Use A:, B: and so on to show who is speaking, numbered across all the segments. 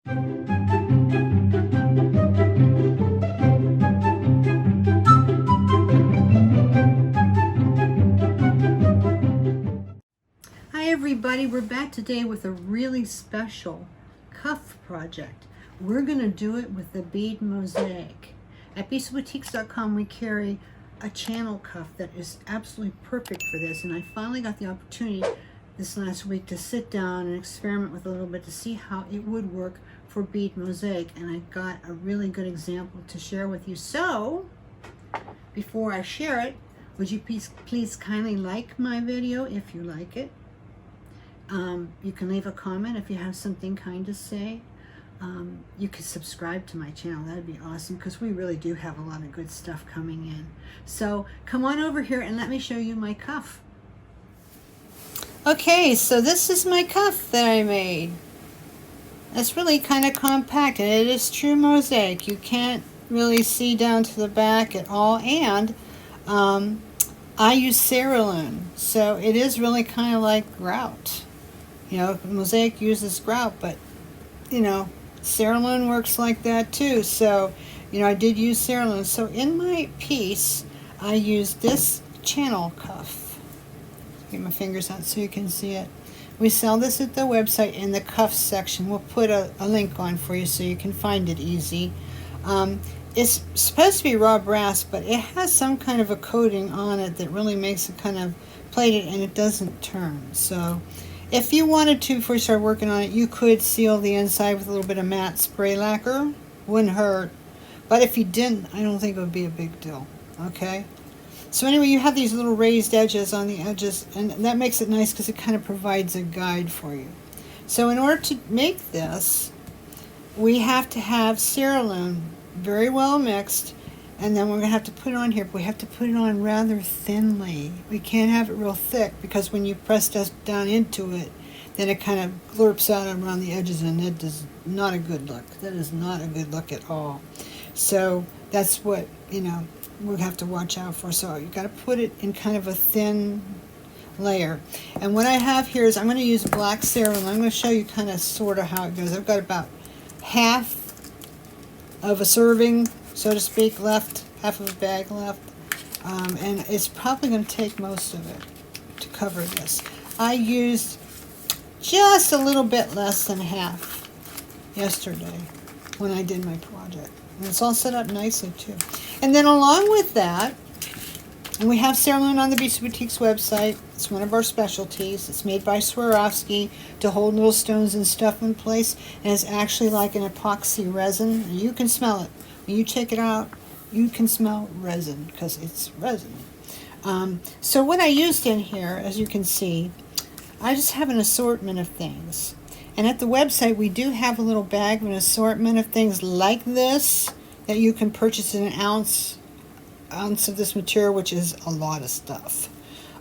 A: Hi everybody, we're back today with a really special cuff project. We're going to do it with the Bead Mosaic. At beadsboutiques.com we carry a channel cuff that is absolutely perfect for this, and I finally got the opportunity this last week to sit down and experiment with a little bit to see how it would work for Bead Mosaic, and I got a really good example to share with you. So before I share it, would you please kindly like my video if you like it. You can leave a comment if you have something kind to say. You can subscribe to my channel. That'd be awesome, because we really do have a lot of good stuff coming in. So come on over here and let me show you my cuff. Okay, so this is my cuff that I made. It's really kind of compact, and it is true mosaic. You can't really see down to the back at all, and I use Ceralun, so it is really kind of like grout. You know, mosaic uses grout, but you know, Ceralun works like that too. So, you know, I did use Ceralun. So in my piece, I used this channel cuff. Get my fingers out so you can see it. We sell this at the website in the cuff section. We'll put a link on for you so you can find it easy. It's supposed to be raw brass, but it has some kind of a coating on it that really makes it kind of plated, and it doesn't turn. So if you wanted to, before you start working on it, you could seal the inside with a little bit of matte spray lacquer. Wouldn't hurt. But if you didn't, I don't think it would be a big deal. Okay? So anyway, you have these little raised edges on the edges, and that makes it nice because it kind of provides a guide for you. So in order to make this, we have to have Ceralun very well mixed, and then we're going to have to put it on here, but we have to put it on rather thinly. We can't have it real thick, because when you press down into it, then it kind of glurps out around the edges, and it is not a good look. That is not a good look at all. So that's what, you know, we have to watch out for. So you got to put it in kind of a thin layer. And what I have here is I'm going to use black Ceralun. I'm going to show you kind of sort of how it goes. I've got about half of a serving, so to speak, left, half of a bag left, and it's probably going to take most of it to cover this. I used just a little bit less than half yesterday when I did my project, and it's all set up nicely too. And then along with that, and we have Ceralun on the Beads Boutiques website. It's one of our specialties. It's made by Swarovski to hold little stones and stuff in place, and it's actually like an epoxy resin, and you can smell it. When you take it out, you can smell resin, because it's resin. So what I used in here, as you can see, I just have an assortment of things. And at the website, we do have a little bag of an assortment of things like this that you can purchase in an ounce of this material, which is a lot of stuff.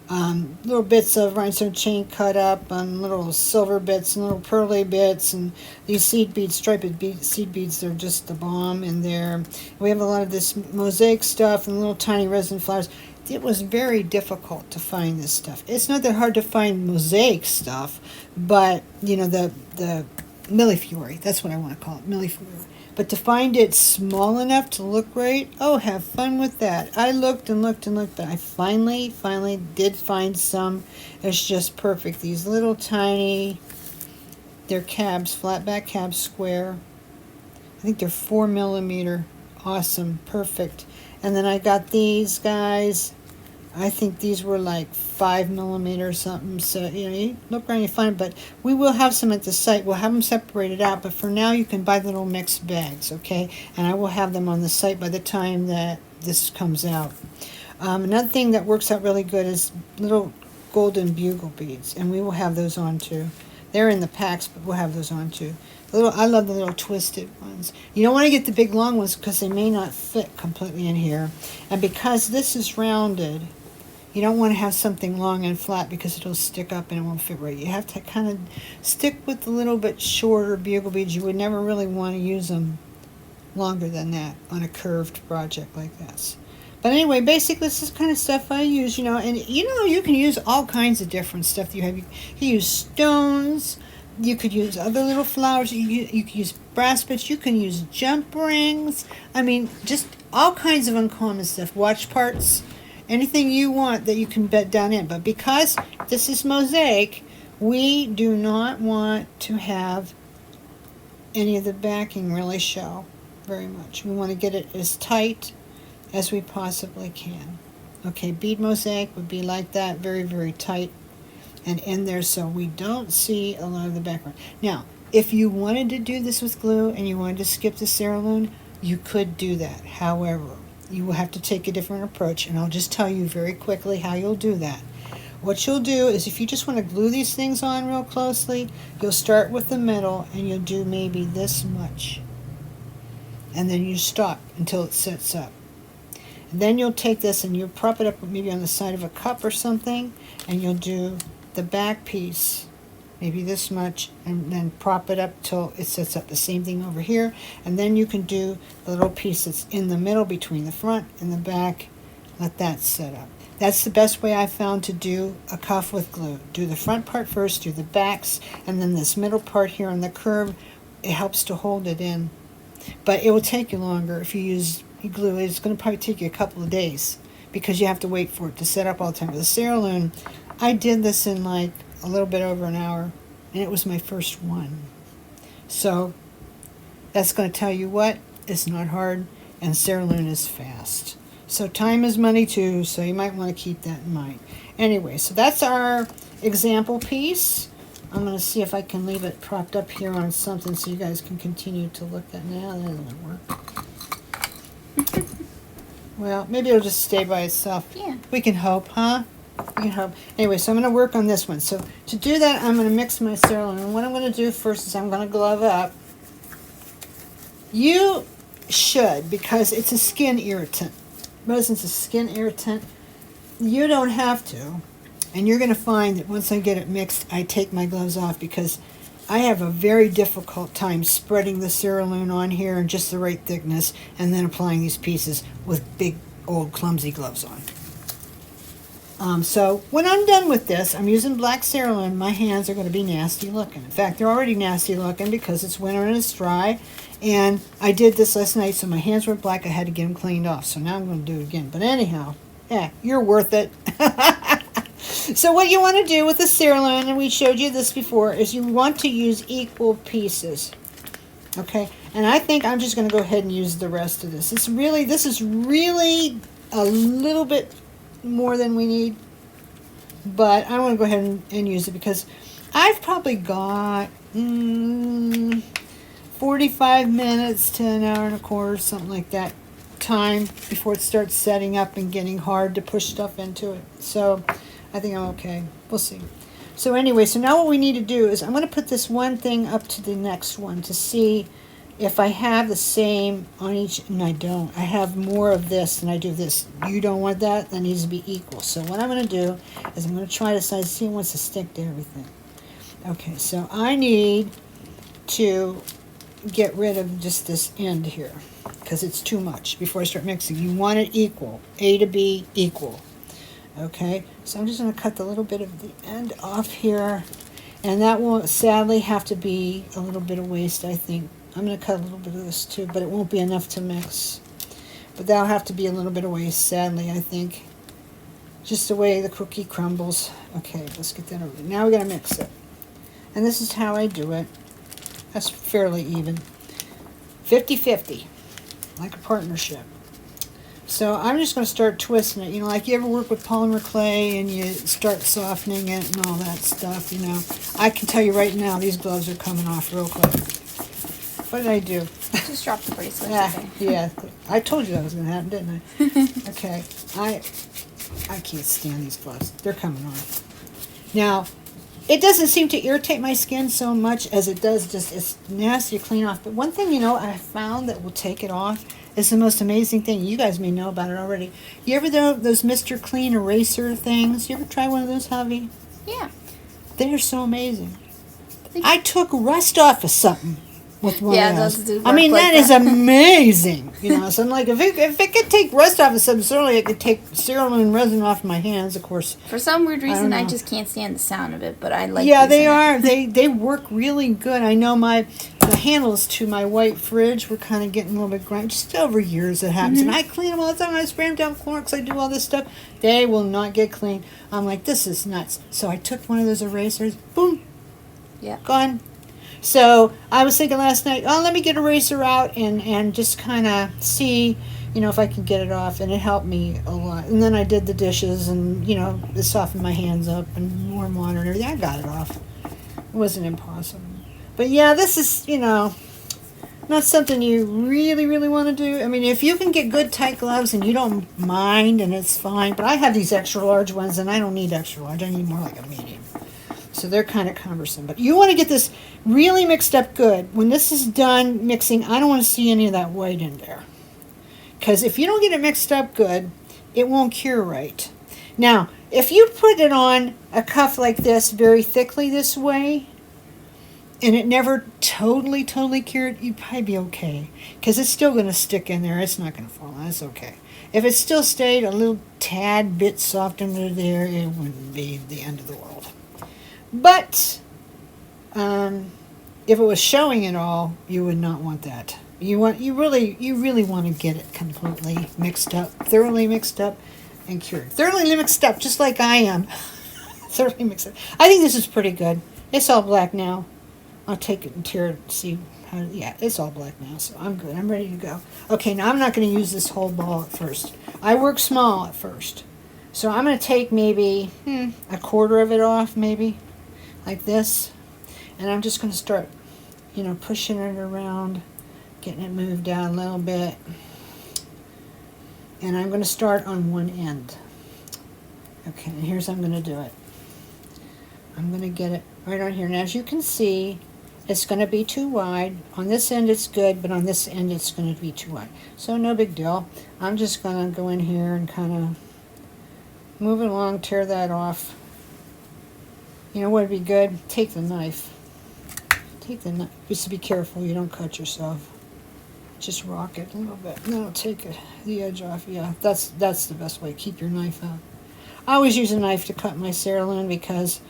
A: Little bits of rhinestone chain cut up on little silver bits and little pearly bits, and these seed beads, striped seed beads, they're just the bomb in there. We have a lot of this mosaic stuff and little tiny resin flowers. It was very difficult to find this stuff. It's not that hard to find mosaic stuff, but you know, the millefiori, that's what I want to call it, millefiori. But to find it small enough to look great, oh, have fun with that. I looked and looked and looked, but I finally did find some. It's just perfect. These little tiny, they're cabs, flat back cabs, square. I think they're 4 millimeter. Awesome, perfect. And then I got these guys. I think these were like 5 millimeter or something. So, you know, you look around, you find them. But we will have some at the site. We'll have them separated out. But for now, you can buy the little mixed bags, okay? And I will have them on the site by the time that this comes out. Another thing that works out really good is little golden bugle beads. And we will have those on too. They're in the packs, but we'll have those on too. I love the little twisted ones. You don't want to get the big long ones because they may not fit completely in here. And because this is rounded, you don't want to have something long and flat because it'll stick up and it won't fit right. You have to kind of stick with the little bit shorter bugle beads. You would never really want to use them longer than that on a curved project like this. But anyway, basically this is the kind of stuff I use, you know, and you know, you can use all kinds of different stuff that you have. You can use stones, You could use other little flowers. You could use brass bits. You can use jump rings. I mean, just all kinds of uncommon stuff. Watch parts. Anything you want that you can bed down in. But because this is mosaic, we do not want to have any of the backing really show very much. We want to get it as tight as we possibly can. Okay, bead mosaic would be like that, very, very tight and in there so we don't see a lot of the background. Now, if you wanted to do this with glue and you wanted to skip the Ceralun, you could do that. However, you will have to take a different approach, and I'll just tell you very quickly how you'll do that. What you'll do is, if you just want to glue these things on real closely, you'll start with the middle and you'll do maybe this much. And then you stop until it sets up. And then you'll take this and you'll prop it up maybe on the side of a cup or something, and you'll do the back piece, maybe this much, and then prop it up till it sets up. The same thing over here. And then you can do the little piece that's in the middle between the front and the back. Let that set up. That's the best way I've found to do a cuff with glue. Do the front part first, do the backs, and then this middle part here on the curve, it helps to hold it in. But it will take you longer if you use glue. It's going to probably take you a couple of days because you have to wait for it to set up all the time. With the Ceralun, I did this in like a little bit over an hour, and it was my first one. So that's going to tell you what, it's not hard, and Ceralun is fast. So time is money too, so you might want to keep that in mind. Anyway, so that's our example piece. I'm going to see if I can leave it propped up here on something so you guys can continue to look at. Now that doesn't work. Well, maybe it'll just stay by itself.
B: Yeah.
A: We can hope, huh? We can hope. Anyway, so I'm going to work on this one. So to do that, I'm going to mix my Ceralun. And what I'm going to do first is I'm going to glove up. You should, because it's a skin irritant. Resin's a skin irritant. You don't have to. And you're going to find that once I get it mixed, I take my gloves off because I have a very difficult time spreading the Ceralun on here in just the right thickness and then applying these pieces with big, old, clumsy gloves on. So when I'm done with this, I'm using black Ceralun. My hands are going to be nasty looking. In fact, they're already nasty looking because it's winter and it's dry. And I did this last night, so my hands were black. I had to get them cleaned off. So now I'm going to do it again. But anyhow, yeah, you're worth it. So what you want to do with the Ceralun, and we showed you this before, is you want to use equal pieces. Okay? And I think I'm just going to go ahead and use the rest of this. This is really a little bit more than we need. But I want to go ahead and use it because I've probably got 45 minutes to an hour and a quarter, something like that, time before it starts setting up and getting hard to push stuff into it. So I think I'm okay. We'll see. So anyway, so now what we need to do is I'm going to put this one thing up to the next one to see if I have the same on each, and I don't. I have more of this than I do this. You don't want that? That needs to be equal. So what I'm going to do is I'm going to try to size, see who wants to stick to everything. Okay, so I need to get rid of just this end here because it's too much before I start mixing. You want it equal, A to B equal. Okay, so I'm just going to cut the little bit of the end off here, and that will sadly have to be a little bit of waste, I think. I'm going to cut a little bit of this too, but it won't be enough to mix. But that'll have to be a little bit of waste, sadly, I think. Just the way the cookie crumbles. Okay, let's get that over. Now we got to mix it. And this is how I do it. That's fairly even. 50-50, like a partnership. So I'm just going to start twisting it. You know, like you ever work with polymer clay and you start softening it and all that stuff, you know. I can tell you right now, these gloves are coming off real quick. What did I do?
B: Just dropped the bracelet.
A: Yeah. I told you that was going to happen, didn't I? Okay. I can't stand these gloves. They're coming off. Now, it doesn't seem to irritate my skin so much as it does just, it's nasty to clean off. But one thing, you know, I found that will take it off is the most amazing thing. You guys may know about it already. You ever know those Mr. Clean eraser things? You ever try one of those, Javi?
B: Yeah.
A: They're so amazing. I took rust off of something with one
B: Yeah,
A: of
B: those
A: those.
B: do
A: I mean,
B: work like
A: that is
B: that.
A: amazing. You know, so I'm like, if it could take rust off of something, certainly it could take Ceralun resin off my hands, of course.
B: For some weird reason,
A: I
B: I
A: don't know.
B: just can't stand the sound of it, but I like
A: Yeah,
B: using
A: they
B: it.
A: are. They work really good. I know the handles to my white fridge were kind of getting a little bit grimy. Just over years it happens. And I clean them all the time. I spray them down with Clorox. I do all this stuff. They will not get clean. I'm like, this is nuts. So I took one of those erasers. Boom.
B: Yeah.
A: Gone. So I was thinking last night, oh, let me get eraser out and just kind of see, if I can get it off. And it helped me a lot. And then I did the dishes and, it softened my hands up and warm water and everything. I got it off. It wasn't impossible. But yeah, this is, not something you really, really want to do. I mean, if you can get good tight gloves and you don't mind and it's fine. But I have these extra large ones and I don't need extra large. I need more like a medium. So they're kind of cumbersome. But you want to get this really mixed up good. When this is done mixing, I don't want to see any of that white in there. Because if you don't get it mixed up good, it won't cure right. Now, if you put it on a cuff like this very thickly this way, and it never totally cured, you'd probably be okay. Because it's still going to stick in there. It's not going to fall out. It's okay. If it still stayed a little tad bit soft under there, it wouldn't be the end of the world. But if it was showing at all, you would not want that. You really want to get it completely mixed up, thoroughly mixed up, and cured. Thoroughly mixed up, just like I am. Thoroughly mixed up. I think this is pretty good. It's all black now. I'll take it and tear it and see how. Yeah, it's all black now, so I'm good. I'm ready to go. Okay, now I'm not going to use this whole ball at first. I work small at first, so I'm going to take maybe a quarter of it off, maybe. Like this, and I'm just going to start, pushing it around, getting it moved out a little bit, and I'm going to start on one end. Okay, and here's how I'm going to do it. I'm going to get it right on here, and as you can see, it's going to be too wide. On this end it's good, but on this end it's going to be too wide. So no big deal. I'm just going to go in here and kind of move it along, tear that off. You know what would be good? Take the knife. Take the knife. Just be careful you don't cut yourself. Just rock it a little bit. No, take the edge off. Yeah, that's the best way. Keep your knife out. I always use a knife to cut my Ceralun because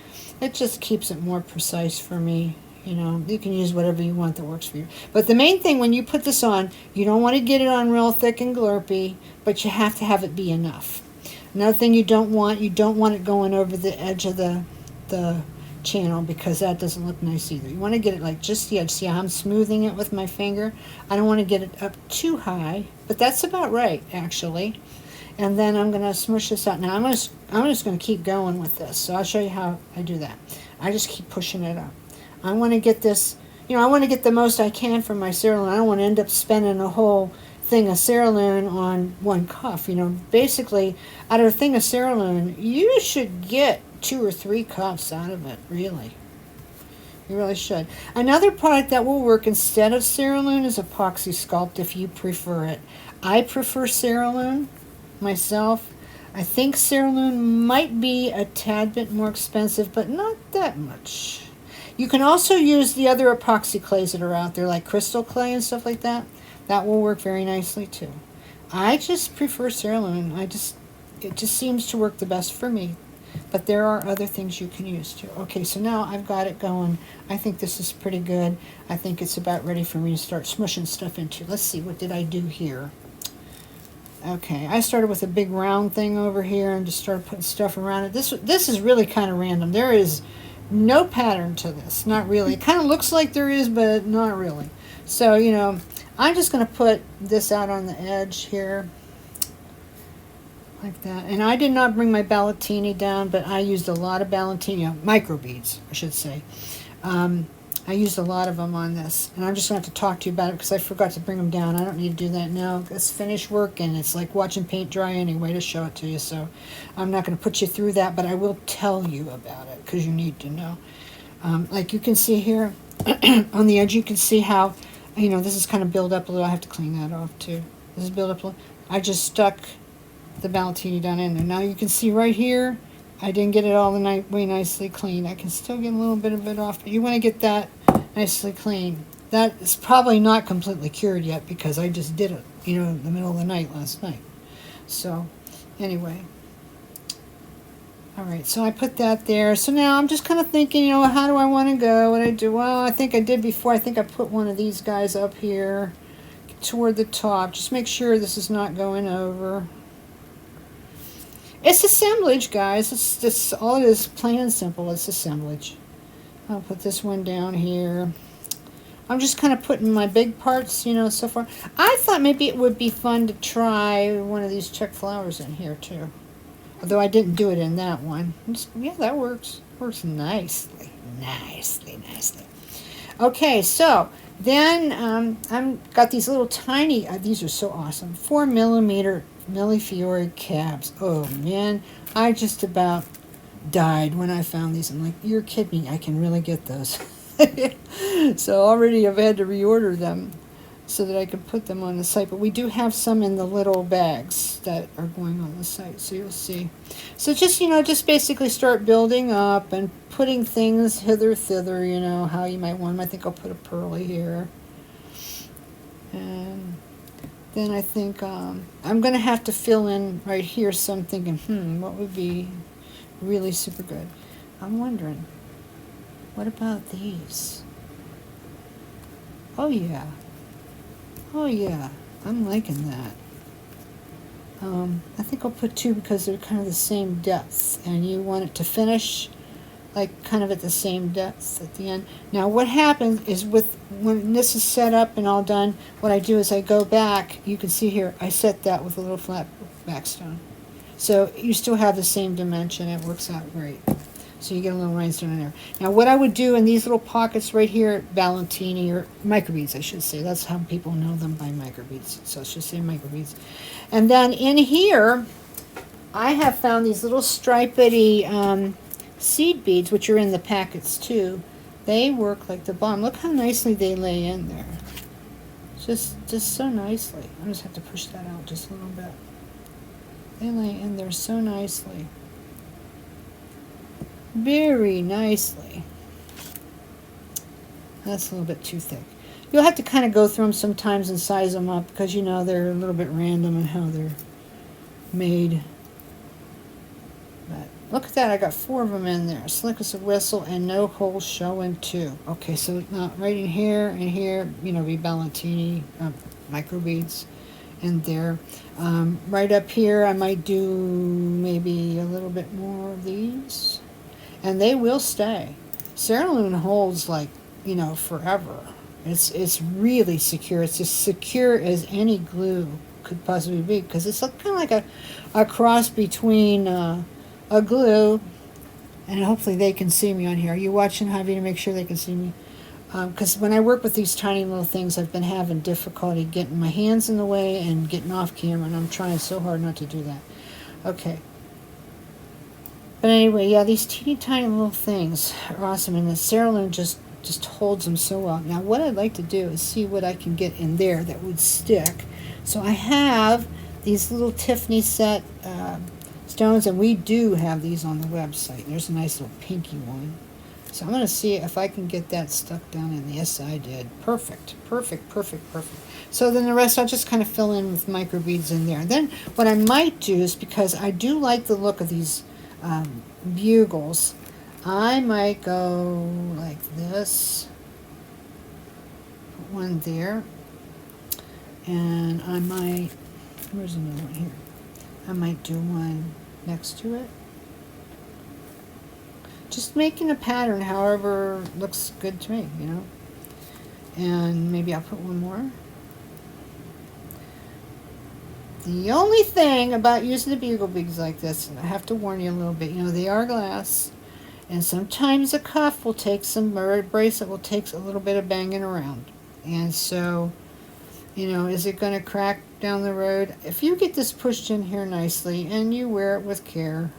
A: it just keeps it more precise for me. You can use whatever you want that works for you. But the main thing when you put this on, you don't want to get it on real thick and glurpy, but you have to have it be enough. Another thing you don't want it going over the edge of the channel because that doesn't look nice either. You want to get it like just the edge. See how I'm smoothing it with my finger? I don't want to get it up too high, but that's about right actually. And then I'm going to smush this out. Now I'm just going to keep going with this. So I'll show you how I do that. I just keep pushing it up. I want to get this, I want to get the most I can from my Ceralun. I don't want to end up spending a whole thing of Ceralun on one cuff. Basically out of a thing of Ceralun, you should get 2 or 3 cuffs out of it, really. You really should. Another product that will work instead of Ceralun is Epoxy Sculpt if you prefer it. I prefer Ceralun myself. I think Ceralun might be a tad bit more expensive, but not that much. You can also use the other epoxy clays that are out there, like crystal clay and stuff like that. That will work very nicely too. I just prefer Ceralun. It just seems to work the best for me. But there are other things you can use too. Okay, so now I've got it going. I think this is pretty good. I think it's about ready for me to start smushing stuff into. Let's see, what did I do here? Okay, I started with a big round thing over here and just started putting stuff around it. This is really kind of random. There is no pattern to this, not really. It kind of looks like there is, but not really. So, I'm just going to put this out on the edge here. Like that. And I did not bring my Ballatini down, but I used a lot of Ballatini, micro beads, I should say. I used a lot of them on this. And I'm just going to have to talk to you about it because I forgot to bring them down. I don't need to do that now. It's finished work, and it's like watching paint dry anyway to show it to you. So I'm not going to put you through that, but I will tell you about it because you need to know. Like you can see here on the edge, you can see how, this is kind of built up a little. I have to clean that off too. This is built up a little. I just stuck the Ballatini down in there. Now you can see right here, I didn't get it all the way nicely clean. I can still get a little bit of it off, but you want to get that nicely clean. that is probably not completely cured yet because I just did it, you know, in the middle of the night last night. So, anyway. All right, so I put that there. So now I'm just kind of thinking, you know, how do I want to go? What I do? Well, I think I did before. I think I put one of these guys up here toward the top. Just make sure this is not going over. It's assemblage, guys. It's just all it is, plain and simple. It's assemblage. I'll put this one down here. I'm just kind of putting my big parts, you know, so far. I thought maybe it would be fun to try one of these check flowers in here too. Although I didn't do it in that one. Yeah, that works. Works nicely. Nicely. Okay, so then I've got these little tiny, these are so awesome, 4mm Millefiori cabs. Oh man, I just about died when I found these. I'm like, you're kidding me, I can really get those. So already I've had to reorder them so that I can put them on the site. But we do have some in the little bags that are going on the site, so you'll see. So just, you know, just basically start building up and putting things hither, thither, you know, how you might want them. I think I'll put a pearly here. And then I think I'm going to have to fill in right here, so I'm thinking, what would be really super good? I'm wondering, what about these? Oh yeah. Oh yeah, I'm liking that. I think I'll put 2 because they're kind of the same depth, and you want it to finish like kind of at the same depth at the end. Now what happens is when this is set up and all done, what I do is I go back, you can see here, I set that with a little flat backstone. So you still have the same dimension, it works out great. So you get a little rhinestone in there. Now what I would do in these little pockets right here, Valentini, or microbeads I should say, that's how people know them, by microbeads. So I should say microbeads. And then in here, I have found these little stripedy seed beads, which are in the packets too. They work like the bomb. Look how nicely they lay in there. Just so nicely. I just have to push that out just a little bit. They lay in there so nicely. Very nicely. That's a little bit too thick. You'll have to kind of go through them sometimes and size them up because, you know, they're a little bit random in how they're made. But look at that, I got 4 of them in there. Slick as a whistle and no holes showing too. Okay, so now right in here and here, you know, be Valentini microbeads in there. Right up here, I might do maybe a little bit more of these. And they will stay. Ceralun holds like, you know, forever. It's really secure. It's as secure as any glue could possibly be because it's kind of like a cross between a glue, and hopefully they can see me on here. Are you watching, Javi, to make sure they can see me? Because when I work with these tiny little things, I've been having difficulty getting my hands in the way and getting off camera, and I'm trying so hard not to do that. Okay. But anyway, yeah, these teeny tiny little things are awesome, and the Ceralun just holds them so well. Now, what I'd like to do is see what I can get in there that would stick. So I have these little Tiffany set stones, and we do have these on the website. There's a nice little pinky one. So I'm going to see if I can get that stuck down in. Yes, I did. Perfect. So then the rest I'll just kind of fill in with microbeads in there. And then what I might do is, because I do like the look of these bugles, I might go like this, put one there, and I might, where's another one here? I might do one next to it. Just making a pattern however looks good to me, you know. And maybe I'll put one more. The only thing about using the bugle beads like this, and I have to warn you a little bit, you know, they are glass, and sometimes a cuff will take some, or a bracelet will take a little bit of banging around. And so, you know, is it going to crack down the road? If you get this pushed in here nicely and you wear it with care,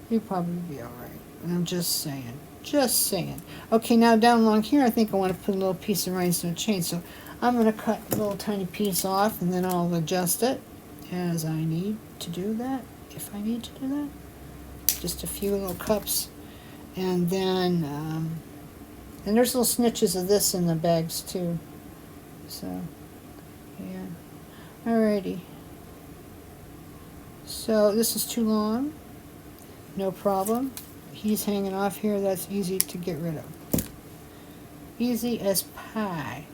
A: you'll probably be all right. And I'm just saying. Okay, now down along here, I think I want to put a little piece of rhinestone chain. So I'm going to cut a little tiny piece off, and then I'll adjust it as I need to do that, if I need to do that. Just a few little cups. And then And there's little snitches of this in the bags too. So, yeah. Alrighty. So this is too long. No problem. He's hanging off here. That's easy to get rid of. Easy as pie.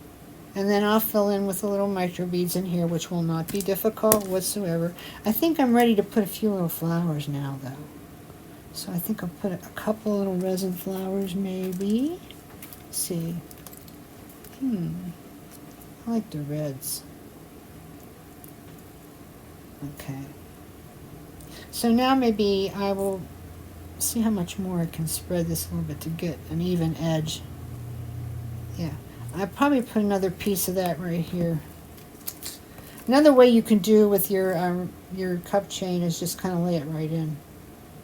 A: And then I'll fill in with the little micro beads in here, which will not be difficult whatsoever. I think I'm ready to put a few little flowers now, though. So I think I'll put a couple little resin flowers, maybe. Let's see. I like the reds. Okay. So now maybe I will see how much more I can spread this a little bit to get an even edge. Yeah. I probably put another piece of that right here. Another way you can do with your cup chain is just kind of lay it right in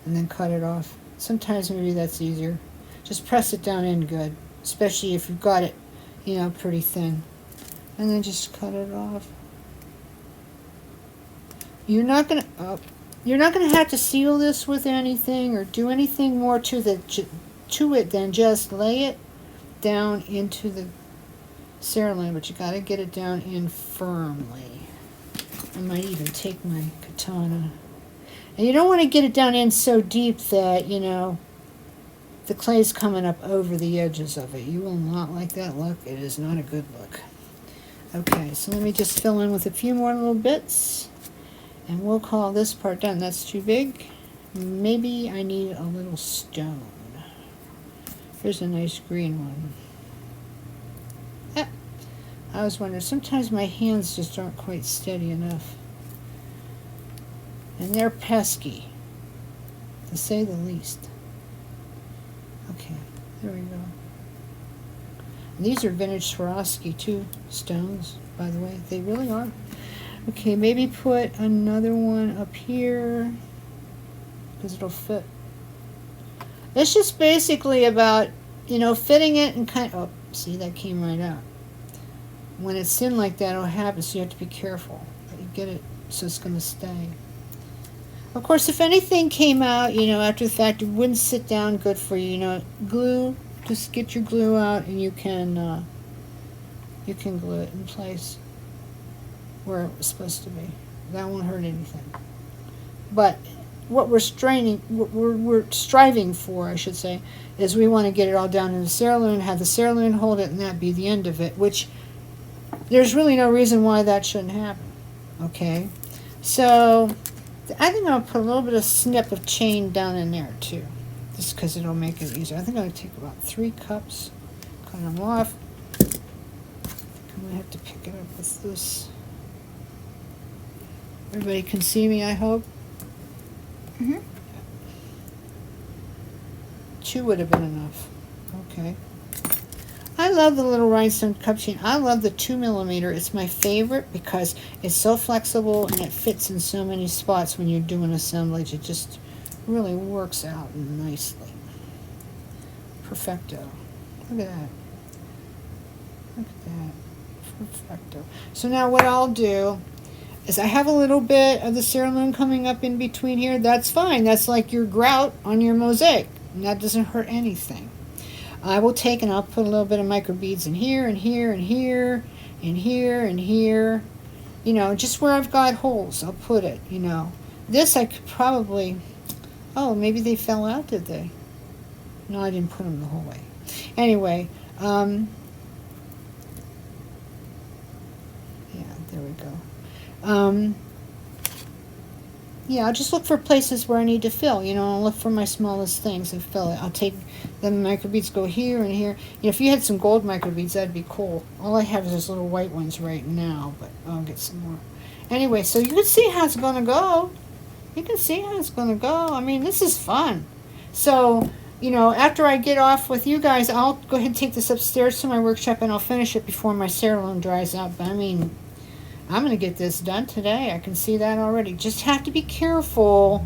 A: and then cut it off. Sometimes maybe that's easier. Just press it down in good, especially if you've got it, you know, pretty thin. And then just cut it off. You're not gonna have to seal this with anything or do anything more to it than just lay it down into the Ceralun, but you got to get it down in firmly. I might even take my katana. And you don't want to get it down in so deep that, you know, the clay's coming up over the edges of it. You will not like that look. It is not a good look. Okay, so let me just fill in with a few more little bits. And we'll call this part done. That's too big. Maybe I need a little stone. Here's a nice green one. I was wondering, sometimes my hands just aren't quite steady enough. And they're pesky, to say the least. Okay, there we go. And these are vintage Swarovski too, stones, by the way. They really are. Okay, maybe put another one up here, because it'll fit. It's just basically about, you know, fitting it and kind of, oh, see, that came right out. When it's thin like that, it'll happen, so you have to be careful that you get it so it's going to stay. Of course, if anything came out, you know, after the fact, it wouldn't sit down good for you. You know, glue, just get your glue out, and you can glue it in place where it was supposed to be. That won't hurt anything. But what we're striving for, I should say, is we want to get it all down in the Ceralun, have the Ceralun hold it, and that be the end of it, which there's really no reason why that shouldn't happen. Okay? So I think I'll put a little bit of snip of chain down in there too, just because it'll make it easier. I think I'll take about 3 cups, cut them off. I think I'm going to have to pick it up with this. Everybody can see me, I hope. 2 would have been enough. Okay. I love the little rhinestone cup chain. I love the 2mm. It's my favorite because it's so flexible and it fits in so many spots when you're doing assemblage. It just really works out nicely. Perfecto. Look at that. Look at that. Perfecto. So now what I'll do is I have a little bit of the Ceralun coming up in between here. That's fine. That's like your grout on your mosaic. And that doesn't hurt anything. I will take and I'll put a little bit of micro beads in here and here and here and here and here. You know, just where I've got holes, I'll put it, you know. This I could probably, oh, maybe they fell out, did they? No, I didn't put them the whole way. Anyway, yeah, there we go. Yeah, I'll just look for places where I need to fill. You know, I'll look for my smallest things and fill it. I'll take the microbeads, go here and here. You know, if you had some gold microbeads, that'd be cool. All I have is those little white ones right now, but I'll get some more. Anyway, so you can see how it's going to go. You can see how it's going to go. I mean, this is fun. So, you know, after I get off with you guys, I'll go ahead and take this upstairs to my workshop and I'll finish it before my Ceralun dries out. But I mean, I'm going to get this done today. I can see that already. Just have to be careful.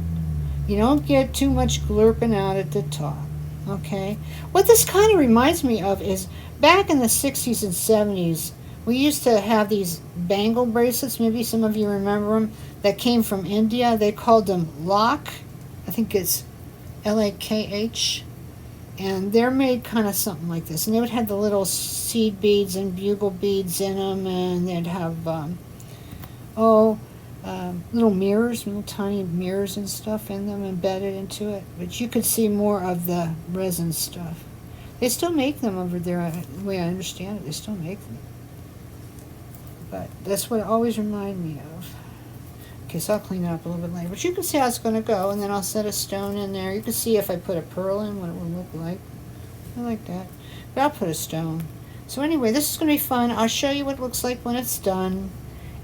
A: You don't get too much glurping out at the top. Okay? What this kind of reminds me of is back in the 60s and 70s, we used to have these bangle bracelets. Maybe some of you remember them. That came from India. They called them Lakh. I think it's Lakh. And they're made kind of something like this. And they would have the little seed beads and bugle beads in them, and they'd have, little mirrors, little tiny mirrors and stuff in them embedded into it. But you could see more of the resin stuff. They still make them over there, the way I understand it. They still make them. But that's what it always reminded me of. Okay, so I'll clean it up a little bit later. But you can see how it's going to go, and then I'll set a stone in there. You can see if I put a pearl in what it would look like. I like that. But I'll put a stone. So anyway, this is going to be fun. I'll show you what it looks like when it's done.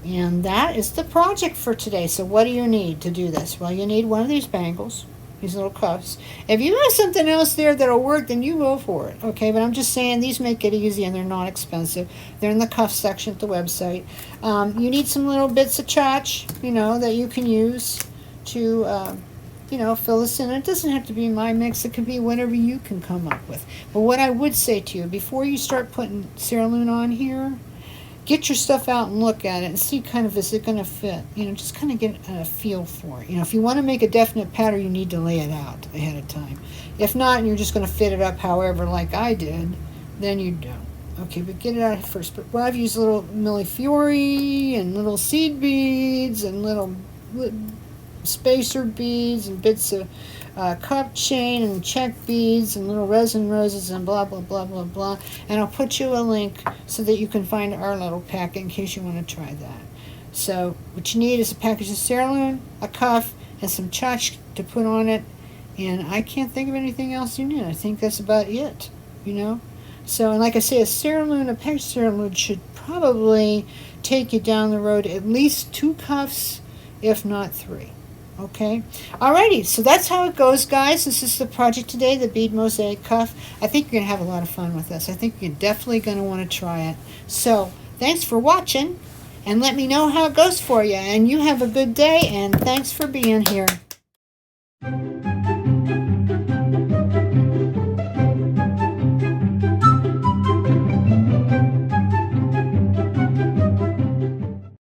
A: And that is the project for today. So what do you need to do this? Well, you need one of these bangles, these little cuffs. If you have something else there that'll work, then you go for it. Okay, but I'm just saying these make it easy and they're not expensive. They're in the cuff section at the website. You need some little bits of chotch, that you can use to, fill this in. It doesn't have to be my mix. It could be whatever you can come up with. But what I would say to you, before you start putting Ceralun on here, get your stuff out and look at it and see kind of, is it going to fit? Just kind of get a feel for it. If you want to make a definite pattern, you need to lay it out ahead of time. If not, and you're just going to fit it up however, like I did, then you don't. Okay, but get it out first. But I've used little millefiori and little seed beads and little spacer beads and bits of cup chain and check beads and little resin roses and blah blah blah blah blah. And I'll put you a link so that you can find our little pack in case you want to try that. So what you need is a package of Ceralun, a cuff, and some tchotch to put on it. And I can't think of anything else you need. I think that's about it. So, and like I say, a package of Ceralun should probably take you down the road at least 2 cuffs, if not 3. Okay, alrighty, so that's how it goes, guys. This is the project today, the Bead Mosaic cuff. I think you're going to have a lot of fun with this. I think you're definitely going to want to try it. So thanks for watching, and let me know how it goes for you. And you have a good day, and thanks for being here.